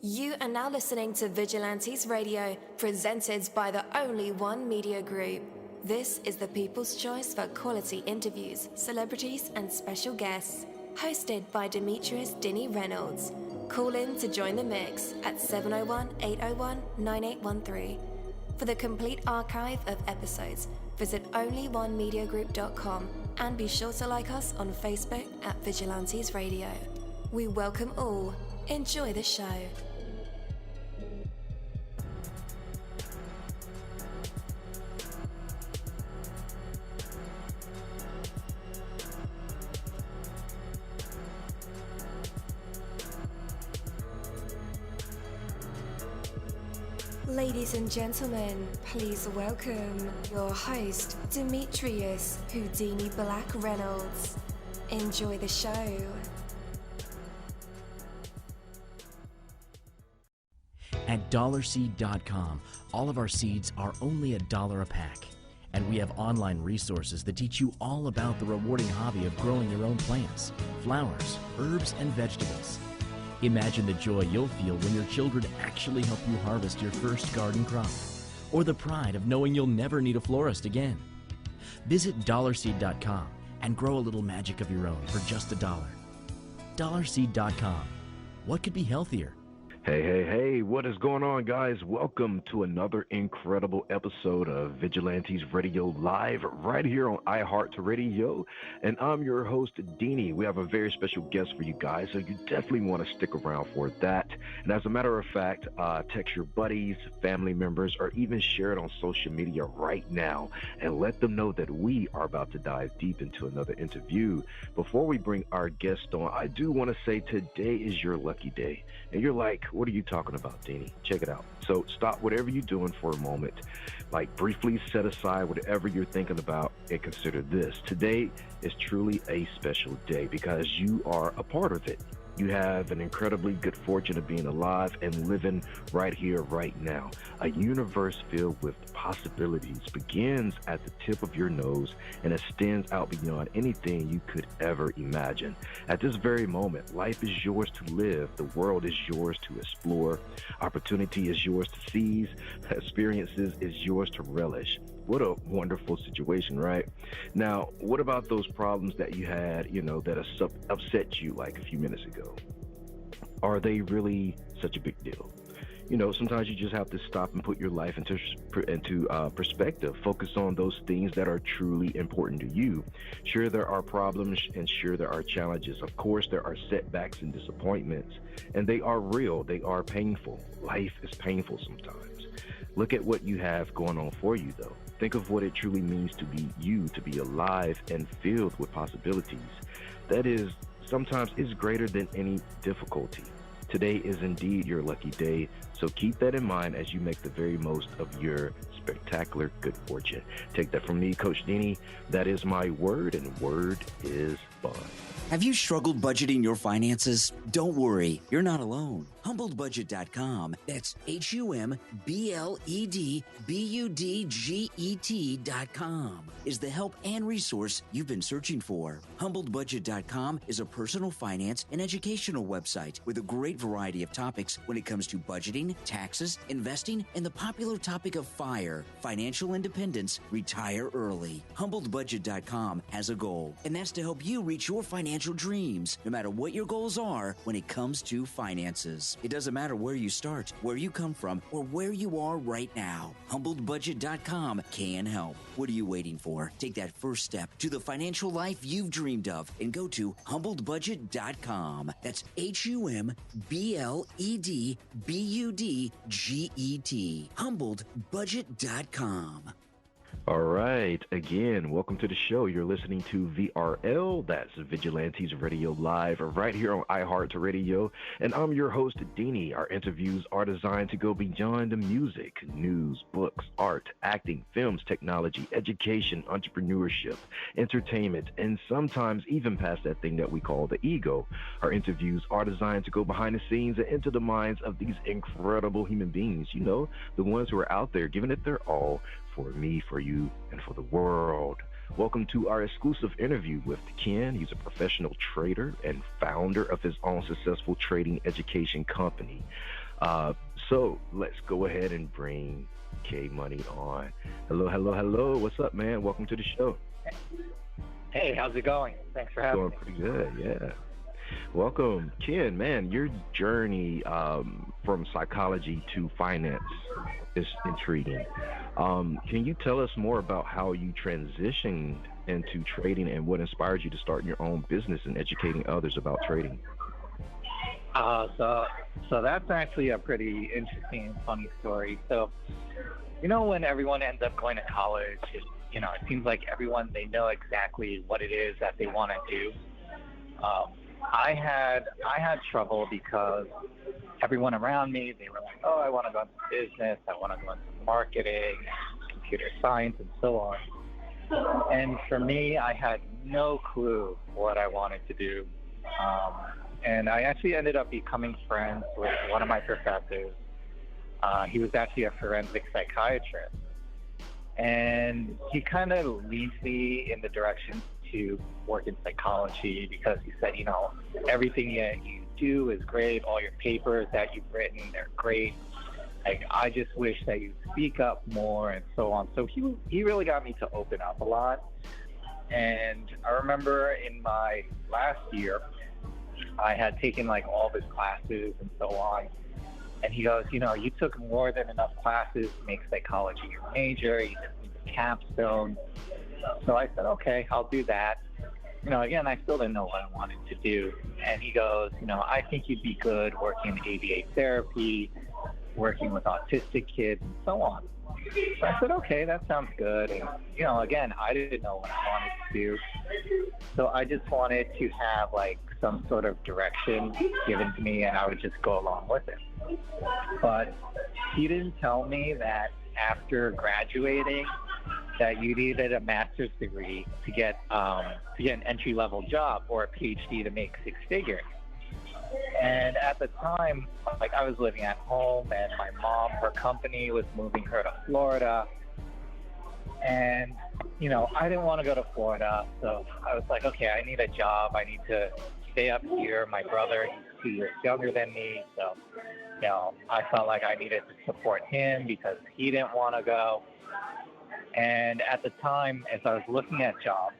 You are now listening to Vigilantes Radio, presented by the Only One Media Group. This is the people's choice for quality interviews, celebrities, and special guests. Hosted by Demetrius Dinny Reynolds. Call in to join the mix at 701-801-9813. For the complete archive of episodes, visit onlyonemediagroup.com and be sure to like us on Facebook at Vigilantes Radio. We welcome all. Enjoy the show. Ladies and gentlemen, please welcome your host, Demetrius Houdini Black Reynolds. Enjoy the show. At dollarseed.com, all of our seeds are only $1 a pack. And we have online resources that teach you all about the rewarding hobby of growing your own plants, flowers, herbs, and vegetables. Imagine the joy you'll feel when your children actually help you harvest your first garden crop, or the pride of knowing you'll never need a florist again. Visit dollarseed.com and grow a little magic of your own for just $1. Dollarseed.com. What could be healthier? Hey, what is going on, guys? Welcome to another incredible episode of Vigilantes Radio Live right here on iHeartRadio, and I'm your host, Deanie. We have a very special guest for you guys, so you definitely want to stick around for that. And as a matter of fact, text your buddies, family members, or even share it on social media right now and let them know that we are about to dive deep into another interview. Before we bring our guest on, I do want to say today is your lucky day. And you're like, what are you talking about, Deanie? Check it out. So stop whatever you're doing for a moment. Like, briefly set aside whatever you're thinking about and consider this. Today is truly a special day because you are a part of it. You have an incredibly good fortune of being alive and living right here, right now. A universe filled with possibilities begins at the tip of your nose and extends out beyond anything you could ever imagine. At this very moment, life is yours to live. The world is yours to explore. Opportunity is yours to seize. Experiences is yours to relish. What a wonderful situation, right? Now, what about those problems that you had, that upset you like a few minutes ago? Are they really such a big deal? Sometimes you just have to stop and put your life into perspective. Focus on those things that are truly important to you. Sure, there are problems, and sure, there are challenges. Of course, there are setbacks and disappointments, and they are real. They are painful. Life is painful sometimes. Look at what you have going on for you, though. Think of what it truly means to be you, to be alive and filled with possibilities. That is, sometimes is greater than any difficulty. Today is indeed your lucky day, so keep that in mind as you make the very most of your spectacular good fortune. Take that from me, Coach Deanie. That is my word, and word is bond. Have you struggled budgeting your finances? Don't worry, you're not alone. HumbledBudget.com, that's HumbledBudget.com, is the help and resource you've been searching for. HumbledBudget.com is a personal finance and educational website with a great variety of topics when it comes to budgeting, taxes, investing, and the popular topic of FIRE, financial independence, retire early. HumbledBudget.com has a goal, and that's to help you reach your financial dreams, no matter what your goals are when it comes to finances. It doesn't matter where you start, where you come from, or where you are right now. HumbledBudget.com can help. What are you waiting for? Take that first step to the financial life you've dreamed of and go to HumbledBudget.com. That's HumbledBudget. HumbledBudget.com. All right. Again, welcome to the show. You're listening to VRL. That's Vigilantes Radio Live right here on iHeartRadio. And I'm your host, Deanie. Our interviews are designed to go beyond the music, news, books, art, acting, films, technology, education, entrepreneurship, entertainment, and sometimes even past that thing that we call the ego. Our interviews are designed to go behind the scenes and into the minds of these incredible human beings, the ones who are out there giving it their all for me, for you, and for the world. Welcome to our exclusive interview with Ken. He's a professional trader and founder of his own successful trading education company. So let's go ahead and bring K-Money on. Hello, hello, hello. What's up, man? Welcome to the show. Hey, how's it going? Thanks for having Going me. pretty good, yeah. Welcome, Ken. Man, your journey from psychology to finance is intriguing. Can you tell us more about how you transitioned into trading and what inspired you to start your own business and educating others about trading? So that's actually a pretty interesting and funny story. So, when everyone ends up going to college, it seems like everyone, they know exactly what it is that they want to do. I had trouble because everyone around me, they were like, oh, I want to go into business, I want to go into marketing, computer science, and so on. And for me, I had no clue what I wanted to do. And I actually ended up becoming friends with one of my professors. He was actually a forensic psychiatrist. And he kind of leads me in the direction to work in psychology because he said, everything that you do is great. All your papers that you've written, they're great. Like, I just wish that you speak up more and so on. So he really got me to open up a lot. And I remember in my last year, I had taken like all of his classes and so on. And he goes, you took more than enough classes to make psychology your major. You just need the capstone. So I said, okay, I'll do that. Again, I still didn't know what I wanted to do. And he goes, I think you'd be good working in ABA therapy, working with autistic kids, and so on. So I said, okay, that sounds good. And, again, I didn't know what I wanted to do. So I just wanted to have, like, some sort of direction given to me, and I would just go along with it. But he didn't tell me that after graduating that you needed a master's degree to get an entry-level job or a PhD to make six figures. And at the time, like, I was living at home, and my mom, her company was moving her to Florida. And, I didn't want to go to Florida. So I was like, okay, I need a job. I need to stay up here. My brother, he's 2 years younger than me. So, I felt like I needed to support him because he didn't want to go. And at the time, as I was looking at jobs,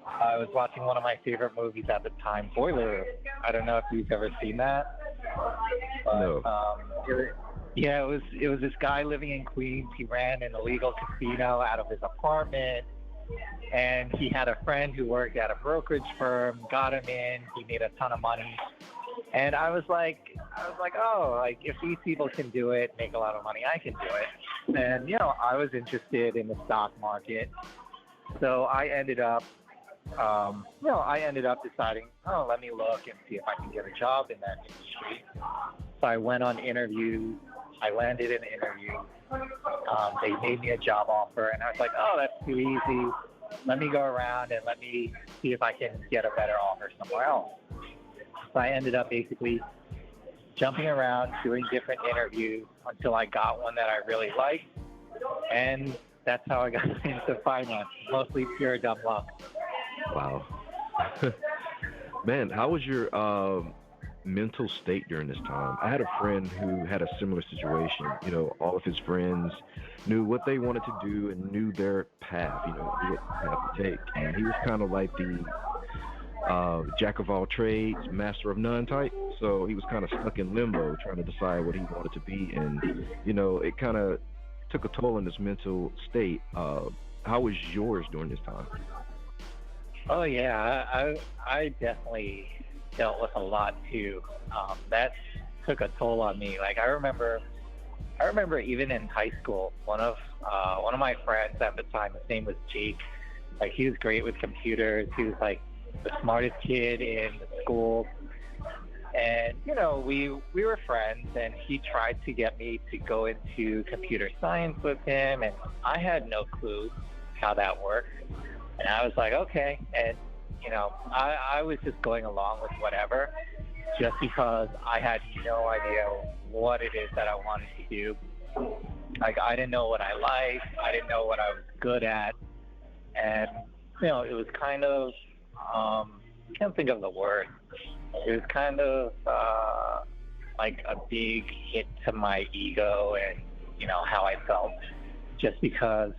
I was watching one of my favorite movies at the time, Boiler Room. I don't know if you've ever seen that. But, No. it was this guy living in Queens. He ran an illegal casino out of his apartment, and he had a friend who worked at a brokerage firm, got him in. He made a ton of money, and I was like, oh, like, if these people can do it, make a lot of money, I can do it. And I was interested in the stock market, so I ended up deciding, let me look and see if I can get a job in that industry. So I went on interviews. I landed an interview. They made me a job offer, and I was like, oh, that's too easy. Let me go around and let me see if I can get a better offer somewhere else. So I ended up basically jumping around, doing different interviews until I got one that I really liked. And that's how I got into finance, mostly pure dumb luck. Wow. Man, how was your mental state during this time? I had a friend who had a similar situation. All of his friends knew what they wanted to do and knew their path, knew what path to take. And he was kind of like the jack of all trades, master of none type. So he was kind of stuck in limbo trying to decide what he wanted to be. And, it kind of took a toll on his mental state. How was yours during this time? Oh, yeah, I definitely dealt with a lot too. That took a toll on me. Like, I remember even in high school, one of my friends at the time, his name was Jake. Like, he was great with computers. He was like the smartest kid in the school. And, we were friends, and he tried to get me to go into computer science with him, and I had no clue how that worked. And I was like, okay. And, I was just going along with whatever, just because I had no idea what it is that I wanted to do. Like, I didn't know what I liked. I didn't know what I was good at. And, it was kind of, I can't think of the word. It was kind of like a big hit to my ego and, how I felt, just because,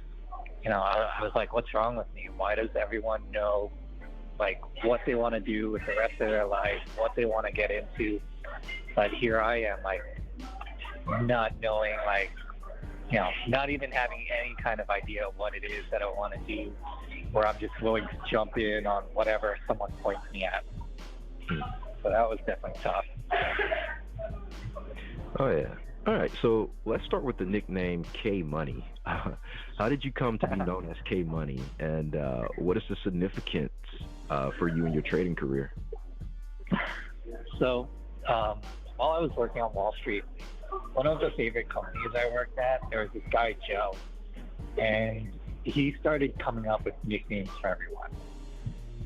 I was like, what's wrong with me? Why does everyone know, like, what they want to do with the rest of their life, what they want to get into? But here I am, like, not knowing, like, not even having any kind of idea of what it is that I want to do, where I'm just willing to jump in on whatever someone points me at. So that was definitely tough. Oh, yeah. All right, so let's start with the nickname K-Money. How did you come to be known as K-Money, and what is the significance for you in your trading career? So, while I was working on Wall Street, one of the favorite companies I worked at, there was this guy, Joe, and he started coming up with nicknames for everyone.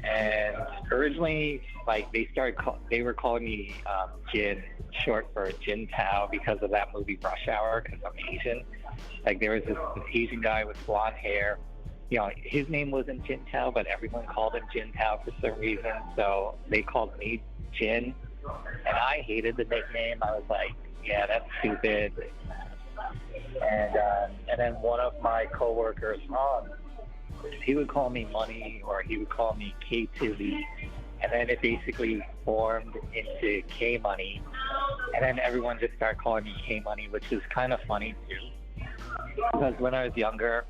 And originally, like, they were calling me Jin, short for Jin Tao, because of that movie Rush Hour, because I'm Asian. Like, there was this Asian guy with blonde hair. His name wasn't Jin Tao, but everyone called him Jin Tao for some reason, so they called me Jin. And I hated the nickname. I was like, yeah, that's stupid. And then one of my coworkers, Ron, he would call me Money, or he would call me K-Tilly, and then it basically formed into K-Money, and then everyone just started calling me K-Money, which is kind of funny too, because when I was younger,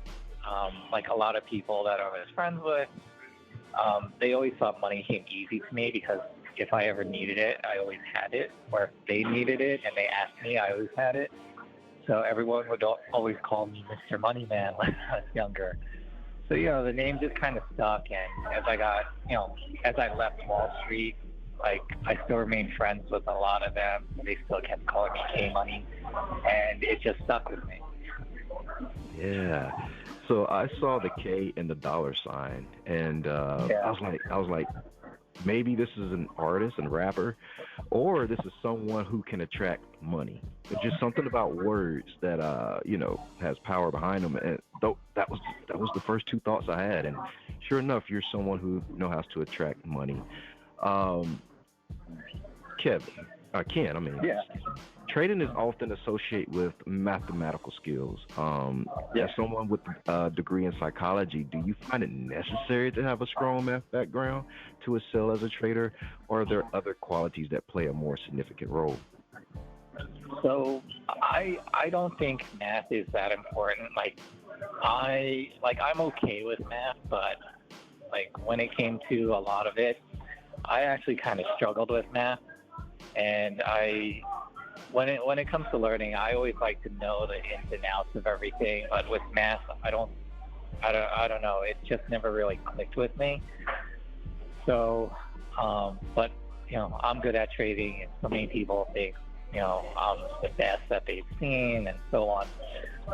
like a lot of people that I was friends with, they always thought money came easy to me, because if I ever needed it, I always had it, or if they needed it and they asked me, I always had it. So everyone would always call me Mr. Money Man when I was younger. So, the name just kind of stuck, and as I left Wall Street, like, I still remained friends with a lot of them. They still kept calling me K-Money, and it just stuck with me. Yeah. So I saw the K in the dollar sign, and I was like, maybe this is an artist and rapper, or this is someone who can attract money. It's just something about words that has power behind them, and that was the first two thoughts I had. And sure enough, you're someone who knows how to attract money. Ken, Yeah. Trading is often associated with mathematical skills. As someone with a degree in psychology, do you find it necessary to have a strong math background to excel as a trader, or are there other qualities that play a more significant role? So I don't think math is that important. I'm okay with math, but like when it came to a lot of it, I actually kind of struggled with math, and when it comes to learning, I always like to know the ins and outs of everything. But with math, I don't know. It just never really clicked with me. So, but I'm good at trading, and so many people think I'm the best that they've seen, and so on.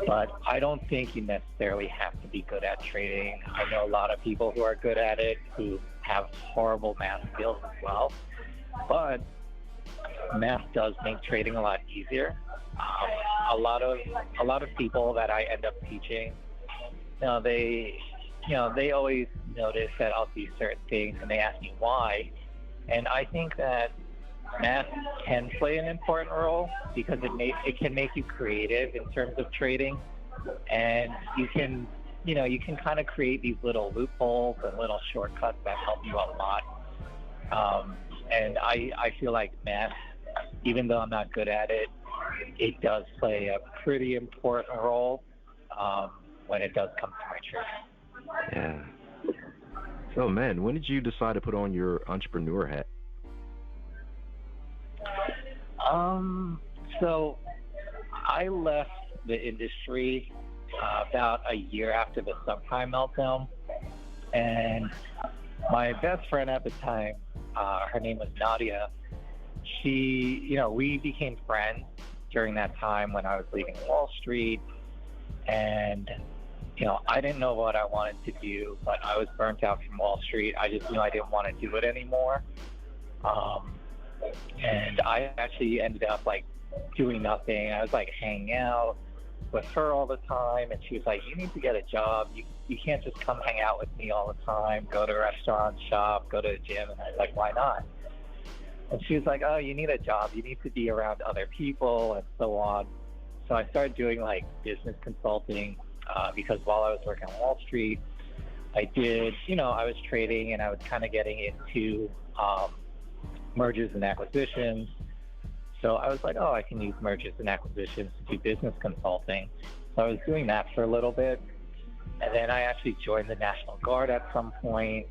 But I don't think you necessarily have to be good at trading. I know a lot of people who are good at it who have horrible math skills as well. But math does make trading a lot easier. A lot of people that I end up teaching, they always notice that I'll do certain things, and they ask me why. And I think that math can play an important role, because it can make you creative in terms of trading, and you can kind of create these little loopholes and little shortcuts that help you a lot. And I feel like math, even though I'm not good at it, it does play a pretty important role when it does come to my trading. Yeah. So, man, when did you decide to put on your entrepreneur hat? So I left the industry about a year after the subprime meltdown, and my best friend at the time, her name was Nadia. We became friends during that time when I was leaving Wall Street, and I didn't know what I wanted to do, but I was burnt out from Wall Street. I just knew I didn't want to do it anymore. And I actually ended up doing nothing. I was hanging out with her all the time, and she was like, you need to get a job. You can't just come hang out with me all the time, go to a restaurant, shop, go to the gym. And I was like, why not? And she was like, oh, you need a job. You need to be around other people and so on. So I started doing like business consulting because while I was working on Wall Street, I was trading and I was kind of getting into mergers and acquisitions. So I was like, oh, I can use mergers and acquisitions to do business consulting. So I was doing that for a little bit. And then I actually joined the National Guard at some point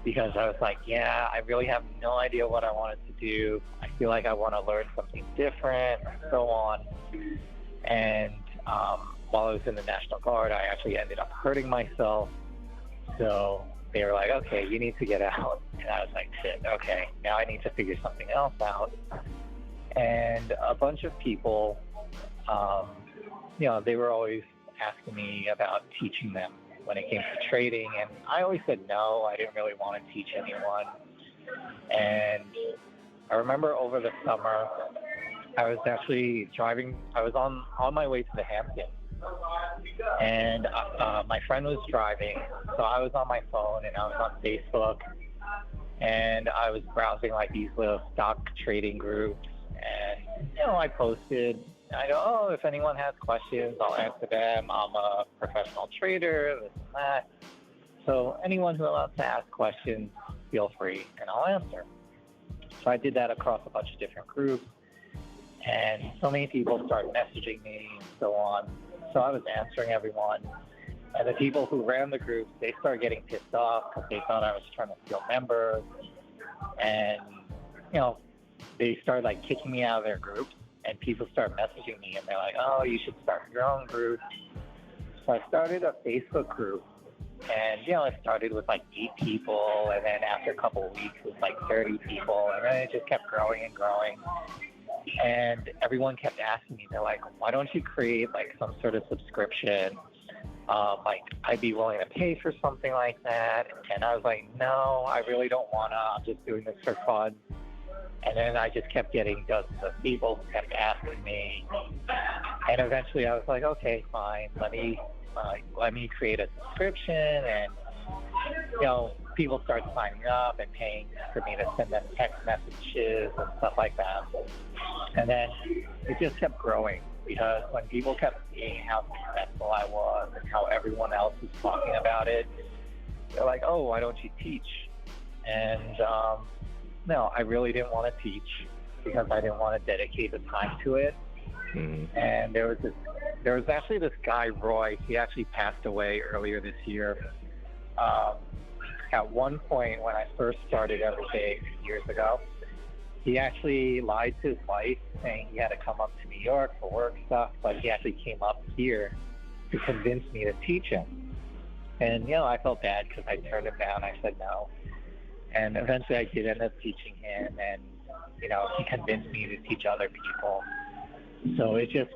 because I was like, yeah, I really have no idea what I wanted to do. I feel like I want to learn something different and so on. And while I was in the National Guard, I actually ended up hurting myself. So they were like, okay, you need to get out. And I was like, shit, okay, now I need to figure something else out. And a bunch of people, they were always asking me about teaching them when it came to trading. And I always said no, I didn't really want to teach anyone. And I remember over the summer, I was actually driving, I was on my way to the Hamptons. And my friend was driving, so I was on my phone and I was on Facebook. And I was browsing like these little stock trading groups. And, I posted, I go, oh, if anyone has questions, I'll answer them. I'm a professional trader, this and that. So anyone who wants to ask questions, feel free, and I'll answer. So I did that across a bunch of different groups. And so many people started messaging me and so on. So I was answering everyone. And the people who ran the groups, they started getting pissed off because they thought I was trying to steal members. And, they started like kicking me out of their groups. And people started messaging me and they're like, oh, you should start your own group. So I started a Facebook group. And, it started with like 8 people. And then after a couple of weeks, it was like 30 people. And then it just kept growing and growing. And everyone kept asking me, they're like, why don't you create like some sort of subscription? Like I'd be willing to pay for something like that. And I was like, no, I really don't want to. I'm just doing this for fun. And then I just kept getting dozens of people who kept asking me. And eventually I was like, okay, fine. Let me create a subscription. And, people started signing up and paying for me to send them text messages and stuff like that. And then it just kept growing because when people kept seeing how successful I was and how everyone else was talking about it, they're like, oh, why don't you teach? And no, I really didn't want to teach because I didn't want to dedicate the time to it. Mm-hmm. And there was actually this guy, Roy, he actually passed away earlier this year. At one point when I first started everything years ago, he actually lied to his wife saying he had to come up to New York for work stuff, but he actually came up here to convince me to teach him. And, I felt bad because I turned him down. I said no. And eventually I did end up teaching him, and, he convinced me to teach other people. So it just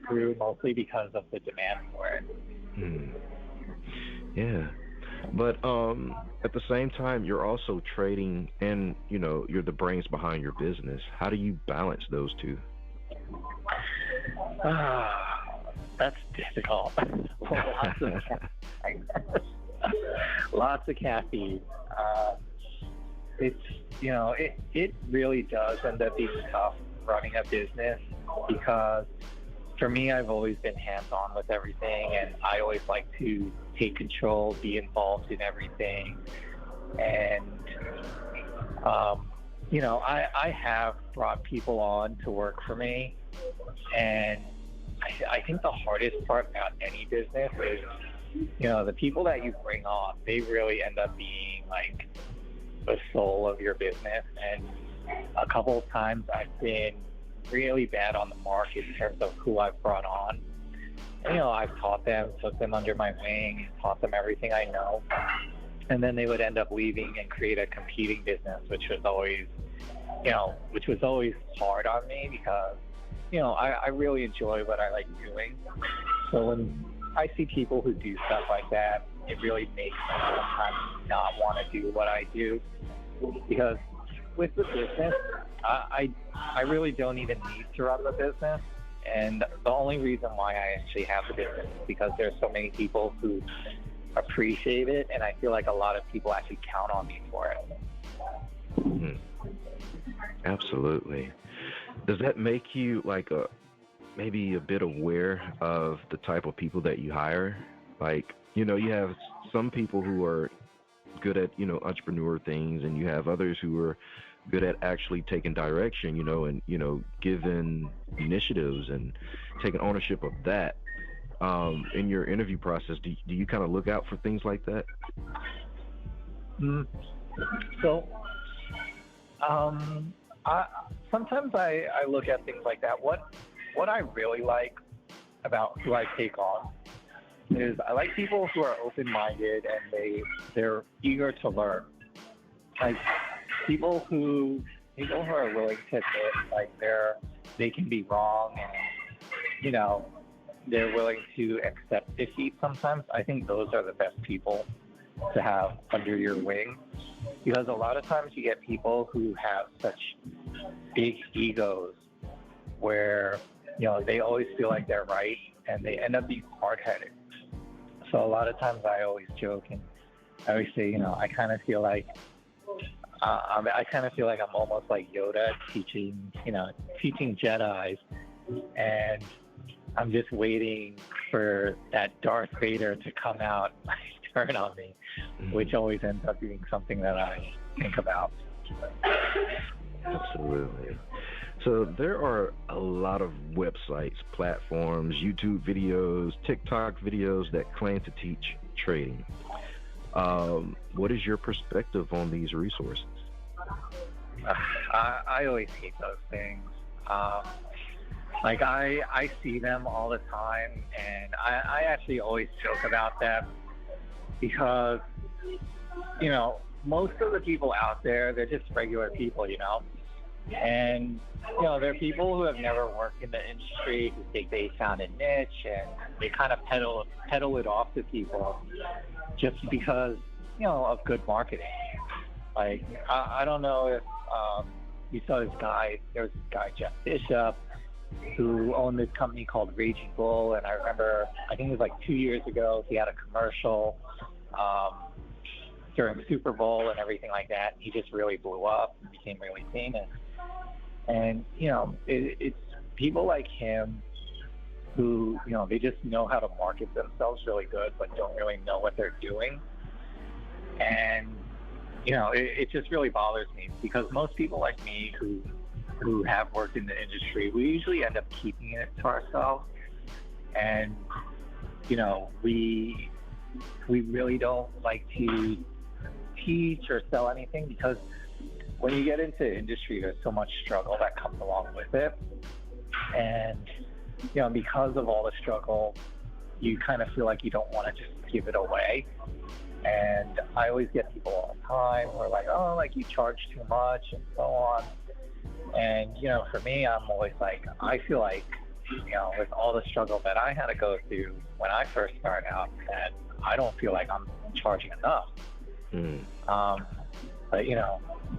grew mostly because of the demand for it. Yeah. But at the same time, you're also trading and, you're the brains behind your business. How do you balance those two? That's difficult. Lots of caffeine. It really does end up being tough running a business because for me, I've always been hands-on with everything, and I always like to take control, be involved in everything. And, I have brought people on to work for me, and I think the hardest part about any business is, the people that you bring on, they really end up being like the soul of your business. And a couple of times I've been really bad on the mark in terms of who I've brought on. And, I've taught them, took them under my wing, taught them everything I know. And then they would end up leaving and create a competing business, which was always hard on me because, I really enjoy what I like doing. So when I see people who do stuff like that, it really makes me sometimes not want to do what I do because with the business, I really don't even need to run the business. And the only reason why I actually have the business is because there's so many people who appreciate it, and I feel like a lot of people actually count on me for it. Mm-hmm. Absolutely. Does that make you like maybe a bit aware of the type of people that you hire? Like, you have some people who are good at, entrepreneur things, and you have others who are good at actually taking direction, and, giving initiatives and taking ownership of that. In your interview process, do you kind of look out for things like that? Mm. So, sometimes I look at things like that. What I really like about who I take on is I like people who are open-minded and they're eager to learn. Like people who are willing to admit like they can be wrong, and they're willing to accept defeat sometimes. I think those are the best people to have under your wing, because a lot of times you get people who have such big egos where they always feel like they're right, and they end up being hard-headed. So a lot of times I always joke, and I always say, I kind of feel like I'm almost like Yoda teaching Jedis, and I'm just waiting for that Darth Vader to come out and turn on me, which always ends up being something that I think about. Absolutely. So there are a lot of websites, platforms, YouTube videos, TikTok videos that claim to teach trading. What is your perspective on these resources? I always hate those things. Like I see them all the time, and I actually always joke about them because, most of the people out there, they're just regular people, and they're people who have never worked in the industry, who think they found a niche, and they kind of peddle it off to people just because of good marketing. Like I don't know if you saw there was this guy Jeff Bishop, who owned this company called Raging Bull, and I remember, I think it was like 2 years ago, he had a commercial during Super Bowl and everything like that. He just really blew up and became really famous. And, it's people like him who, they just know how to market themselves really good, but don't really know what they're doing. And, it just really bothers me, because most people like me who have worked in the industry, we usually end up keeping it to ourselves. And, we really don't like to teach or sell anything, because when you get into industry, there's so much struggle that comes along with it. And, because of all the struggle, you kind of feel like you don't want to just give it away. And I always get people all the time who are like, oh, like you charge too much and so on. And, for me, I'm always like, I feel like, with all the struggle that I had to go through when I first started out, that I don't feel like I'm charging enough. But,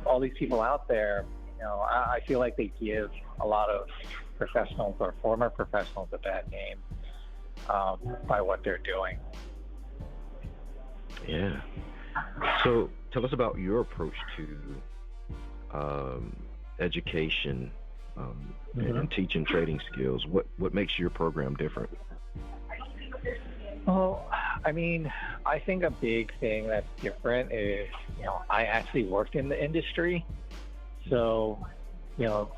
all these people out there, I feel like they give a lot of professionals or former professionals a bad name by what they're doing. Yeah. So tell us about your approach to education and teaching trading skills. What makes your program different? Well, I mean, I think a big thing that's different is, I actually worked in the industry. So,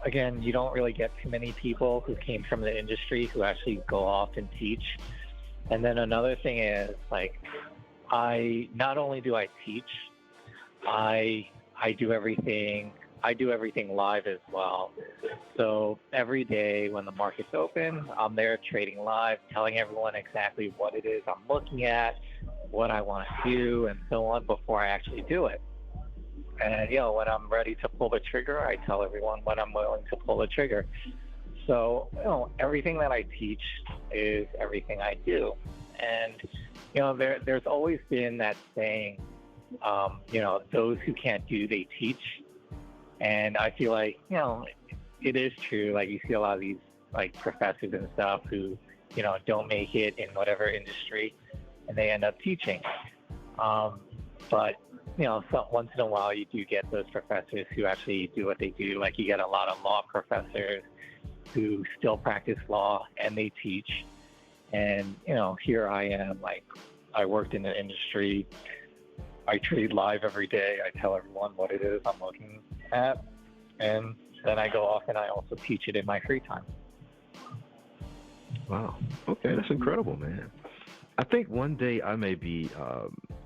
again, you don't really get too many people who came from the industry who actually go off and teach. And then another thing is, like, not only do I teach, I do everything live as well. So every day when the market's open, I'm there trading live, telling everyone exactly what it is I'm looking at, what I want to do, and so on before I actually do it. And, when I'm ready to pull the trigger, I tell everyone when I'm willing to pull the trigger. So, everything that I teach is everything I do. And, there's always been that saying, those who can't do, they teach. And I feel like, it is true. Like, you see a lot of these, like, professors and stuff who, don't make it in whatever industry, and they end up teaching. But, once in a while you do get those professors who actually do what they do. Like you get a lot of law professors who still practice law and they teach. And, here I am, like I worked in the industry. I trade live every day. I tell everyone what it is I'm looking at. And then I go off and I also teach it in my free time. Wow. Okay, that's incredible, man. I think one day I may be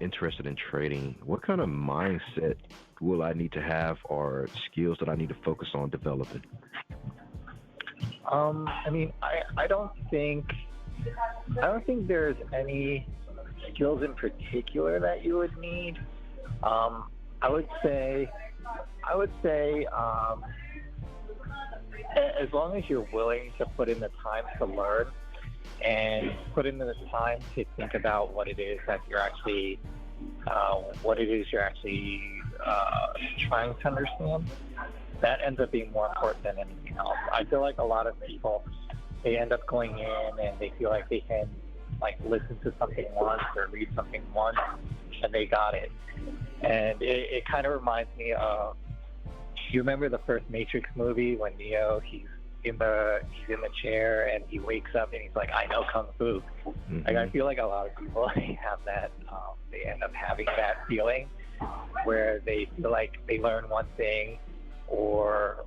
interested in trading. What kind of mindset will I need to have or skills that I need to focus on developing? I don't think there's any skills in particular that you would need. I would say, as long as you're willing to put in the time to learn and put in the time to think about what it is that you're actually, trying to understand, that ends up being more important than anything else. I feel like a lot of people, they end up going in and they feel like they can listen to something once or read something once and they got it. And it kind of reminds me of, you remember the first Matrix movie when Neo, he's in the chair and he wakes up and he's like, I know Kung Fu. Mm-hmm. I feel like a lot of people have that, they end up having that feeling where they feel like they learn one thing, or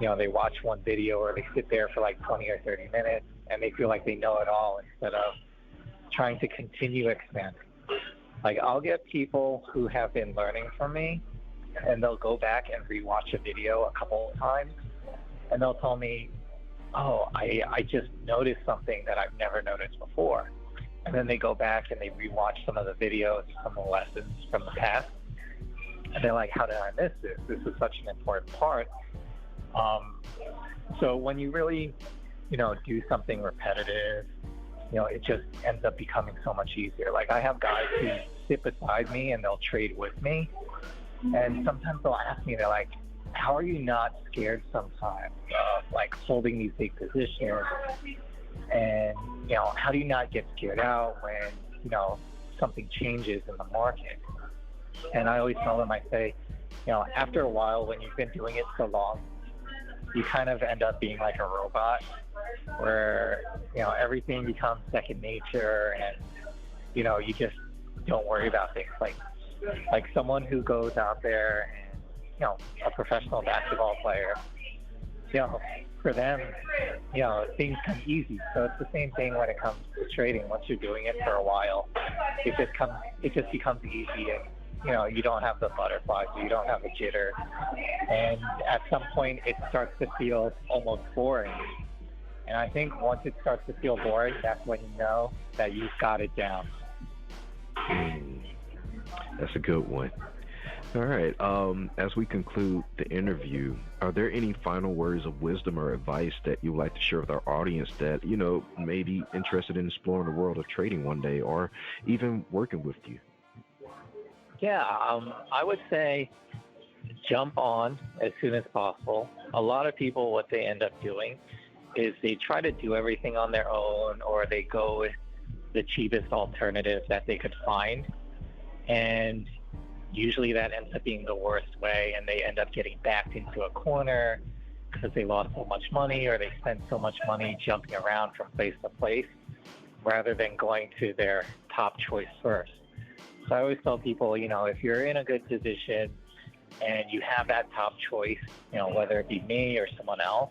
they watch one video, or they sit there for 20 or 30 minutes and they feel like they know it all instead of trying to continue expanding. I'll get people who have been learning from me and they'll go back and rewatch a video a couple of times and they'll tell me, oh, I just noticed something that I've never noticed before. And then they go back and they rewatch some of the videos, some of the lessons from the past. And they're like, how did I miss this? This is such an important part. So when you really, do something repetitive, it just ends up becoming so much easier. I have guys who sit beside me and they'll trade with me. And sometimes they'll ask me, they're like, how are you not scared sometimes of holding these big positions? And, how do you not get scared out when, something changes in the market? And I always tell them, I say, after a while, when you've been doing it so long, you kind of end up being like a robot where, everything becomes second nature and, you just don't worry about things. Like someone who goes out there and, a professional basketball player, for them, things come easy. So it's the same thing when it comes to trading. Once you're doing it for a while, it just becomes easy, and you don't have the butterflies, you don't have the jitter, and at some point it starts to feel almost boring. And I think once it starts to feel boring, that's when you know that you've got it down. That's a good one. All right. As we conclude the interview, are there any final words of wisdom or advice that you would like to share with our audience that, may be interested in exploring the world of trading one day or even working with you? Yeah, I would say jump on as soon as possible. A lot of people, what they end up doing is they try to do everything on their own, or they go with the cheapest alternative that they could find. And usually that ends up being the worst way, and they end up getting backed into a corner because they lost so much money, or they spent so much money jumping around from place to place rather than going to their top choice first. So I always tell people, if you're in a good position and you have that top choice, whether it be me or someone else,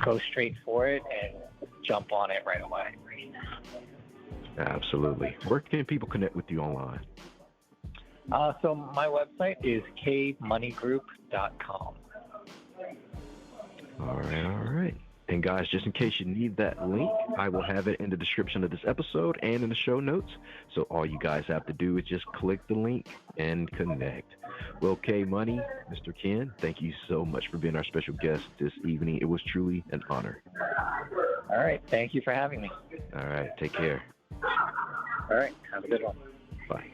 go straight for it and jump on it right away. Absolutely. Where can people connect with you online? So my website is ken-aka-kmoney.com. All right. And guys, just in case you need that link, I will have it in the description of this episode and in the show notes. So all you guys have to do is just click the link and connect. Well, K-Money, Mr. Ken, thank you so much for being our special guest this evening. It was truly an honor. All right. Thank you for having me. All right. Take care. All right. Have a good one. Bye.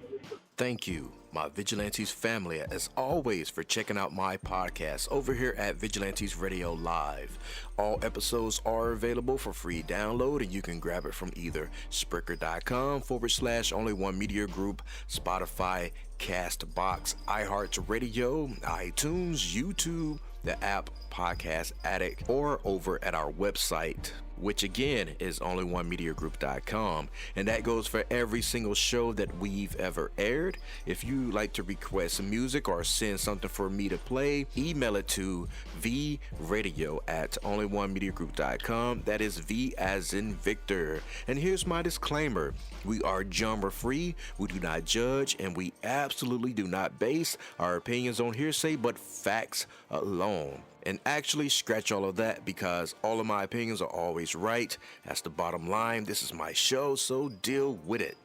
Thank you my Vigilantes family, as always, for checking out my podcast over here at Vigilantes Radio Live. All episodes are available for free download, and you can grab it from either Spreaker.com/Only One Media Group, Spotify, Castbox, iHeartRadio, iTunes, YouTube, the app Podcast Addict, or over at our website, which again is onlyonemediagroup.com, and that goes for every single show that we've ever aired. If you like to request some music or send something for me to play, email it to vradio@onlyonemediagroup.com. That is V as in Victor. And here's my disclaimer: we are genre free, we do not judge, and we absolutely do not base our opinions on hearsay but facts alone. And actually, scratch all of that, because all of my opinions are always right. That's the bottom line. This is my show, so deal with it.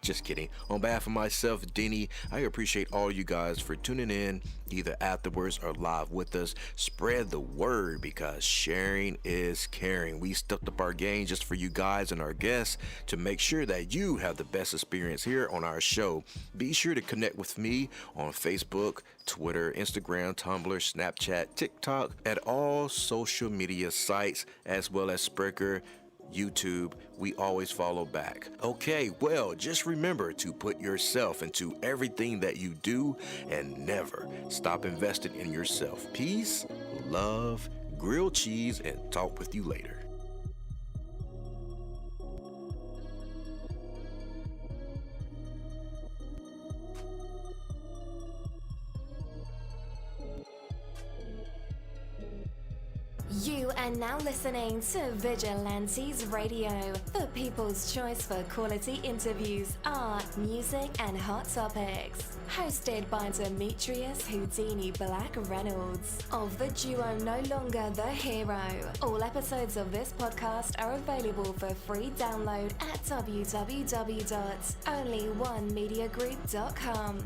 Just kidding. On behalf of myself, Denny, I appreciate all you guys for tuning in, either afterwards or live with us. Spread the word, because sharing is caring. We stepped up our game just for you guys and our guests to make sure that you have the best experience here on our show. Be sure to connect with me on Facebook, Twitter, Instagram, Tumblr, Snapchat, TikTok, at all social media sites, as well as Spreaker, YouTube. We always follow back. Okay, well, just remember to put yourself into everything that you do and never stop investing in yourself. Peace, love, grilled cheese, and talk with you later. You are now listening to Vigilantes Radio, the people's choice for quality interviews, art, music, and hot topics. Hosted by Demetrius Houdini Black Reynolds of the duo No Longer the Hero. All episodes of this podcast are available for free download at www.onlyonemediagroup.com.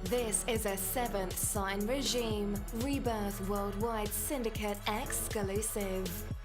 This is a Seventh Sign Regime Rebirth Worldwide Syndicate exclusive.